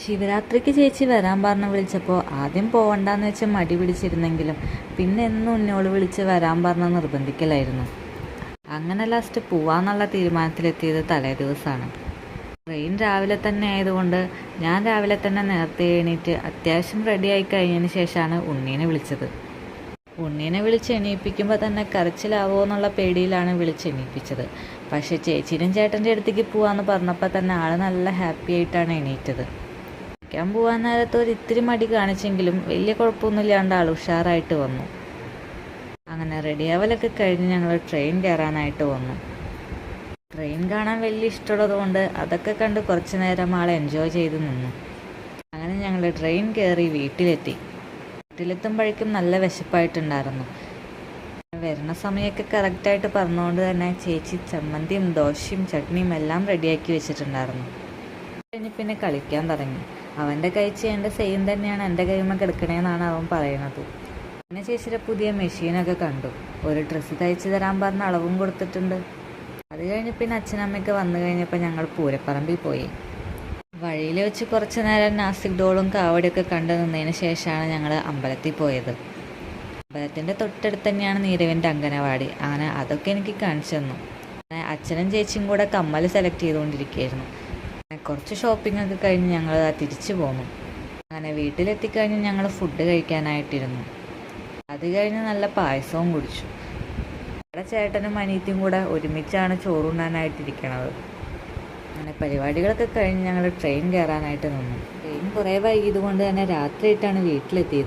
ശിവരാത്രിക്ക് ചേച്ചി വരാൻ പറഞ്ഞ് വിളിച്ചപ്പോൾ ആദ്യം പോവണ്ടെന്ന് വെച്ച് മടി പിടിച്ചിരുന്നെങ്കിലും പിന്നെ എന്നും ഉന്നോള് വിളിച്ച് വരാൻ പറഞ്ഞ് നിർബന്ധിക്കലായിരുന്നു. അങ്ങനെ ലാസ്റ്റ് പോവാന്നുള്ള തീരുമാനത്തിലെത്തിയത് തലേ ദിവസമാണ്. ട്രെയിൻ രാവിലെ തന്നെ ആയതുകൊണ്ട് ഞാൻ രാവിലെ തന്നെ നേരത്തെ എണീറ്റ് അത്യാവശ്യം റെഡിയായി കഴിഞ്ഞതിന് ശേഷമാണ് ഉണ്ണീനെ വിളിച്ചത്. ഉണ്ണീനെ വിളിച്ച് എണീപ്പിക്കുമ്പോൾ തന്നെ കരച്ചിലാവോ എന്നുള്ള പേടിയിലാണ് വിളിച്ച് എണീപ്പിച്ചത്. പക്ഷേ ചേച്ചിയും ചേട്ടൻ്റെ അടുത്തേക്ക് പോവാന്ന് പറഞ്ഞപ്പോൾ തന്നെ ആൾ നല്ല ഹാപ്പി ആയിട്ടാണ് എണീറ്റത്. ക്കാൻ പോകാൻ നേരത്ത് ഒരു ഇത്തിരി മടി കാണിച്ചെങ്കിലും വലിയ കുഴപ്പമൊന്നുമില്ലാണ്ട് ആൾ ഉഷാറായിട്ട് വന്നു. അങ്ങനെ റെഡിയാവലൊക്കെ കഴിഞ്ഞ് ഞങ്ങൾ ട്രെയിൻ കയറാനായിട്ട് വന്നു. ട്രെയിൻ കാണാൻ വലിയ ഇഷ്ടമുള്ളത് കൊണ്ട് അതൊക്കെ കണ്ട് കുറച്ച് നേരം ആൾ എൻജോയ് ചെയ്ത് നിന്നു. അങ്ങനെ ഞങ്ങൾ ട്രെയിൻ കയറി വീട്ടിലെത്തി. വീട്ടിലെത്തുമ്പോഴേക്കും നല്ല വിശപ്പായിട്ടുണ്ടായിരുന്നു. വരുന്ന സമയമൊക്കെ കറക്റ്റായിട്ട് പറഞ്ഞുകൊണ്ട് തന്നെ ചേച്ചി ചമ്മന്തിയും ദോശയും ചട്നിയും എല്ലാം റെഡിയാക്കി വെച്ചിട്ടുണ്ടായിരുന്നു. കഴിഞ്ഞ് പിന്നെ കളിക്കാൻ തുടങ്ങി. അവൻ്റെ കൈ ചെയ്യേണ്ട സെയിം തന്നെയാണ് എൻ്റെ കൈമ കിടക്കണേന്നാണ് അവൻ പറയുന്നത്. പിന്നെ ചേച്ചിയുടെ പുതിയ മെഷീനൊക്കെ കണ്ടു. ഒരു ഡ്രസ്സ് തയ്ച്ച് തരാൻ പറഞ്ഞ അളവും കൊടുത്തിട്ടുണ്ട്. അത് കഴിഞ്ഞ് പിന്നെ അച്ഛനമ്മയൊക്കെ വന്നു കഴിഞ്ഞപ്പോൾ ഞങ്ങൾ പൂരപ്പറമ്പിൽ പോയി. വഴിയിൽ വെച്ച് കുറച്ച് നേരം നാസിക് ഡോളും കാവടിയൊക്കെ കണ്ടു നിന്നതിന് ശേഷമാണ് ഞങ്ങൾ അമ്പലത്തിൽ പോയത്. അമ്പലത്തിൻ്റെ തൊട്ടടുത്ത് തന്നെയാണ് നീരവിൻ്റെ അംഗനവാടി. അങ്ങനെ അതൊക്കെ എനിക്ക് കാണിച്ചു തന്നു. അച്ഛനും ചേച്ചിയും കൂടെ കമ്മൽ സെലക്ട് ചെയ്തുകൊണ്ടിരിക്കുകയായിരുന്നു. കുറച്ച് ഷോപ്പിംഗ് ഒക്കെ കഴിഞ്ഞ് ഞങ്ങൾ തിരിച്ചു പോന്നു. അങ്ങനെ വീട്ടിലെത്തിക്കഴിഞ്ഞ് ഞങ്ങൾ ഫുഡ് കഴിക്കാനായിട്ടിരുന്നു. അത് കഴിഞ്ഞ് നല്ല പായസവും കുടിച്ചു. അവിടെ ചേട്ടനും അനിയത്തിയും കൂടെ ഒരുമിച്ചാണ് ചോറുണ്ണാനായിട്ടിരിക്കണത്. അങ്ങനെ പരിപാടികളൊക്കെ കഴിഞ്ഞ് ഞങ്ങൾ ട്രെയിൻ കയറാനായിട്ട് നിന്നു. ട്രെയിൻ കുറേ വൈകിയത് കൊണ്ട് തന്നെ രാത്രിയായിട്ടാണ് വീട്ടിലെത്തിയത്.